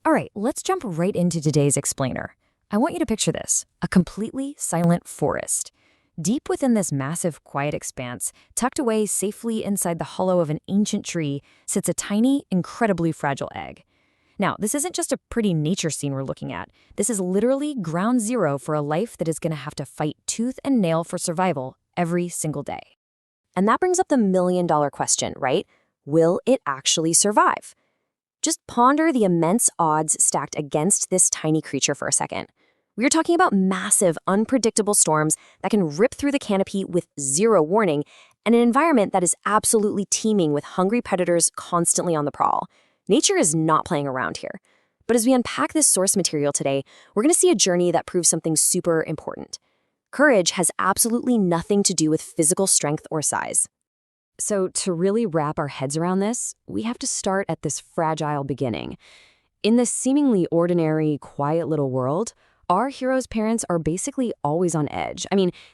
All right, let's jump right into today's explainer. I want you to picture this, a completely silent forest. Deep within this massive, quiet expanse, tucked away safely inside the hollow of an ancient tree, sits a tiny, incredibly fragile egg. Now, this isn't just a pretty nature scene we're looking at. This is literally ground zero for a life that is going to have to fight tooth and nail for survival every single day. And that brings up the million-dollar question, right? Will it actually survive? Just ponder the immense odds stacked against this tiny creature for a second. We're talking about massive, unpredictable storms that can rip through the canopy with zero warning, and an environment that is absolutely teeming with hungry predators constantly on the prowl. Nature is not playing around here. But as we unpack this source material today, we're going to see a journey that proves something super important. Courage has absolutely nothing to do with physical strength or size. So to really wrap our heads around this, we have to start at this fragile beginning. In this seemingly ordinary, quiet little world, our heroes' parents are basically always on edge.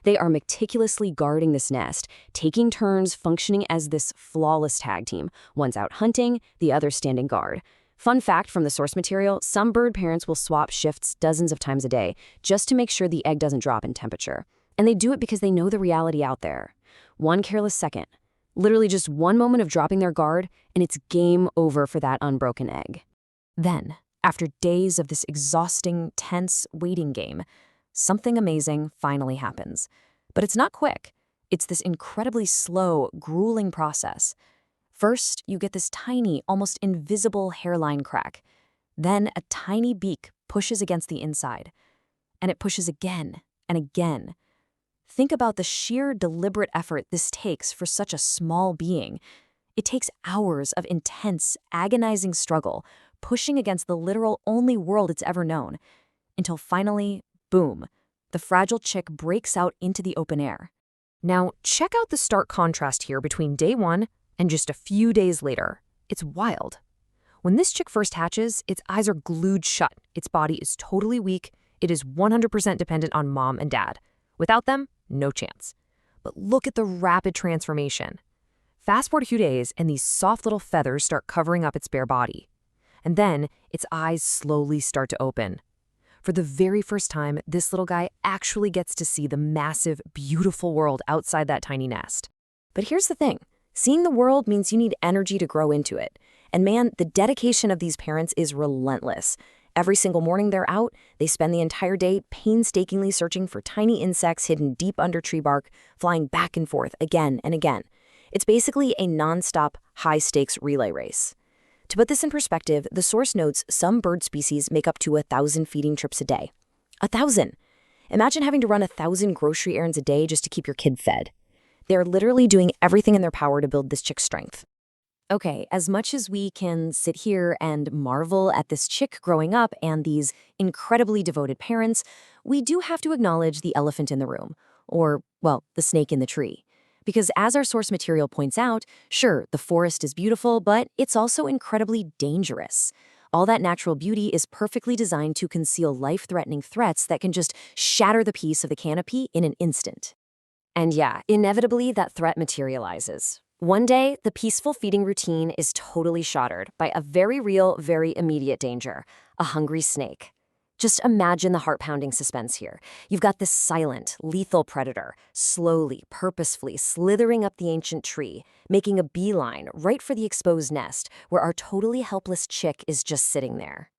They are meticulously guarding this nest, taking turns functioning as this flawless tag team. One's out hunting, the other standing guard. Fun fact from the source material, some bird parents will swap shifts dozens of times a day just to make sure the egg doesn't drop in temperature. And they do it because they know the reality out there. One careless second, literally just one moment of dropping their guard, and it's game over for that unbroken egg. Then, after days of this exhausting, tense waiting game, something amazing finally happens. But it's not quick. It's this incredibly slow, grueling process. First, you get this tiny, almost invisible hairline crack. Then a tiny beak pushes against the inside. And it pushes again and again. Think about the sheer deliberate effort this takes for such a small being. It takes hours of intense, agonizing struggle, pushing against the literal only world it's ever known, until finally, boom, the fragile chick breaks out into the open air. Now, check out the stark contrast here between day one and just a few days later. It's wild. When this chick first hatches, its eyes are glued shut, its body is totally weak, it is 100% dependent on mom and dad. Without them, no chance. But look at the rapid transformation. Fast forward a few days, and these soft little feathers start covering up its bare body. And then, its eyes slowly start to open. For the very first time, this little guy actually gets to see the massive, beautiful world outside that tiny nest. But here's the thing. Seeing the world means you need energy to grow into it. And man, the dedication of these parents is relentless. Every single morning they're out, they spend the entire day painstakingly searching for tiny insects hidden deep under tree bark, flying back and forth again and again. It's basically a nonstop, high-stakes relay race. To put this in perspective, the source notes some bird species make up to 1,000 feeding trips a day. 1,000! Imagine having to run 1,000 grocery errands a day just to keep your kid fed. They're literally doing everything in their power to build this chick's strength. Okay, as much as we can sit here and marvel at this chick growing up and these incredibly devoted parents, we do have to acknowledge the elephant in the room, or, well, the snake in the tree. Because as our source material points out, sure, the forest is beautiful, but it's also incredibly dangerous. All that natural beauty is perfectly designed to conceal life-threatening threats that can just shatter the peace of the canopy in an instant. And yeah, inevitably that threat materializes. One day, the peaceful feeding routine is totally shattered by a very real, very immediate danger, a hungry snake. Just imagine the heart-pounding suspense here. You've got this silent, lethal predator, slowly, purposefully slithering up the ancient tree, making a beeline right for the exposed nest, where our totally helpless chick is just sitting there.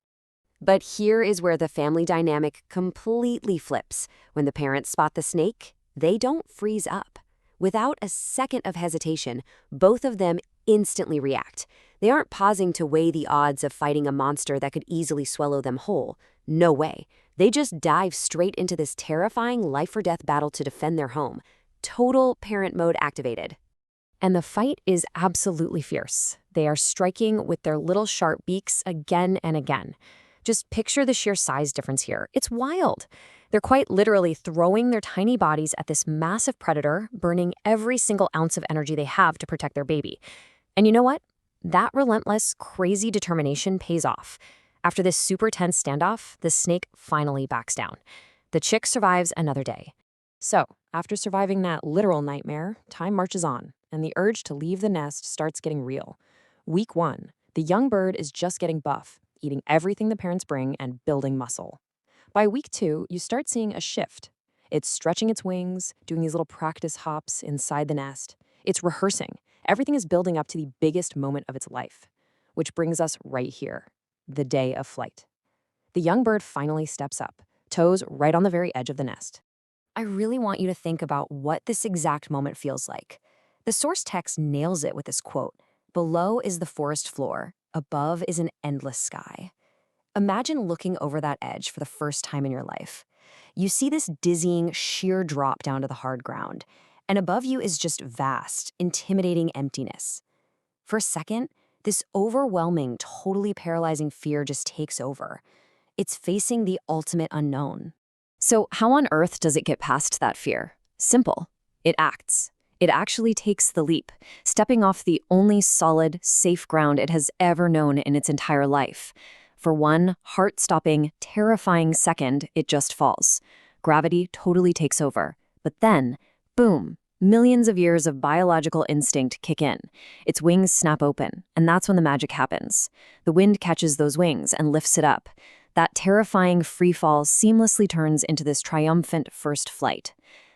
But here is where the family dynamic completely flips. When the parents spot the snake, they don't freeze up. Without a second of hesitation, both of them instantly react. They aren't pausing to weigh the odds of fighting a monster that could easily swallow them whole. No way. They just dive straight into this terrifying life-or-death battle to defend their home. Total parent mode activated. And the fight is absolutely fierce. They are striking with their little sharp beaks again and again. Just picture the sheer size difference here. It's wild. They're quite literally throwing their tiny bodies at this massive predator, burning every single ounce of energy they have to protect their baby. And you know what? That relentless, crazy determination pays off. After this super tense standoff, the snake finally backs down. The chick survives another day. So, after surviving that literal nightmare, time marches on, and the urge to leave the nest starts getting real. Week 1, the young bird is just getting buff. eating everything the parents bring and building muscle. By week 2, you start seeing a shift. It's stretching its wings, doing these little practice hops inside the nest. It's rehearsing. Everything is building up to the biggest moment of its life. Which brings us right here, the day of flight. The young bird finally steps up, toes right on the very edge of the nest. I really want you to think about what this exact moment feels like. The source text nails it with this quote: "Below is the forest floor, above is an endless sky." Imagine looking over that edge for the first time in your life. You see this dizzying, sheer drop down to the hard ground, and above you is just vast, intimidating emptiness. For a second, this overwhelming, totally paralyzing fear just takes over. It's facing the ultimate unknown. So how on earth does it get past that fear? Simple. It acts. It actually takes the leap, stepping off the only solid, safe ground it has ever known in its entire life. For one heart-stopping, terrifying second, it just falls. Gravity totally takes over. But then, boom, millions of years of biological instinct kick in. Its wings snap open, and that's when the magic happens. The wind catches those wings and lifts it up. That terrifying free fall seamlessly turns into this triumphant first flight.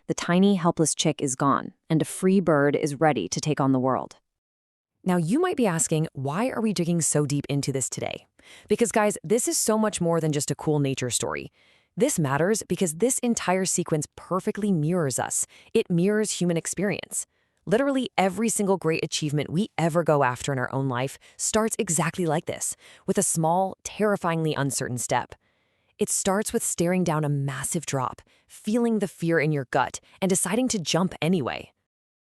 The tiny, helpless chick is gone, and a free bird is ready to take on the world. Now, you might be asking, why are we digging so deep into this today? Because, guys, this is so much more than just a cool nature story. This matters because this entire sequence perfectly mirrors us. It mirrors human experience. Literally every single great achievement we ever go after in our own life starts exactly like this, with a small, terrifyingly uncertain step. It starts with staring down a massive drop, feeling the fear in your gut, and deciding to jump anyway.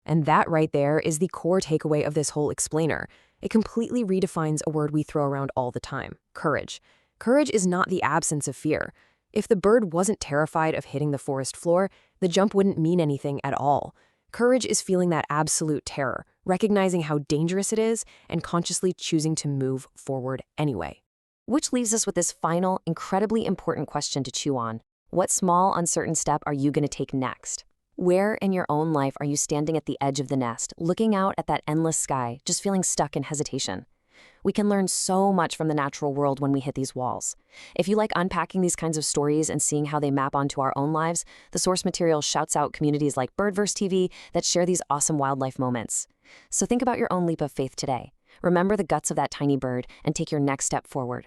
And that right there is the core takeaway of this whole explainer. It completely redefines a word we throw around all the time: courage. Courage is not the absence of fear. If the bird wasn't terrified of hitting the forest floor, the jump wouldn't mean anything at all. Courage is feeling that absolute terror, recognizing how dangerous it is, and consciously choosing to move forward anyway. Which leaves us with this final, incredibly important question to chew on. What small, uncertain step are you going to take next? Where in your own life are you standing at the edge of the nest, looking out at that endless sky, just feeling stuck in hesitation? We can learn so much from the natural world when we hit these walls. If you like unpacking these kinds of stories and seeing how they map onto our own lives, the source material shouts out communities like Birdverse TV that share these awesome wildlife moments. So think about your own leap of faith today. Remember the guts of that tiny bird and take your next step forward.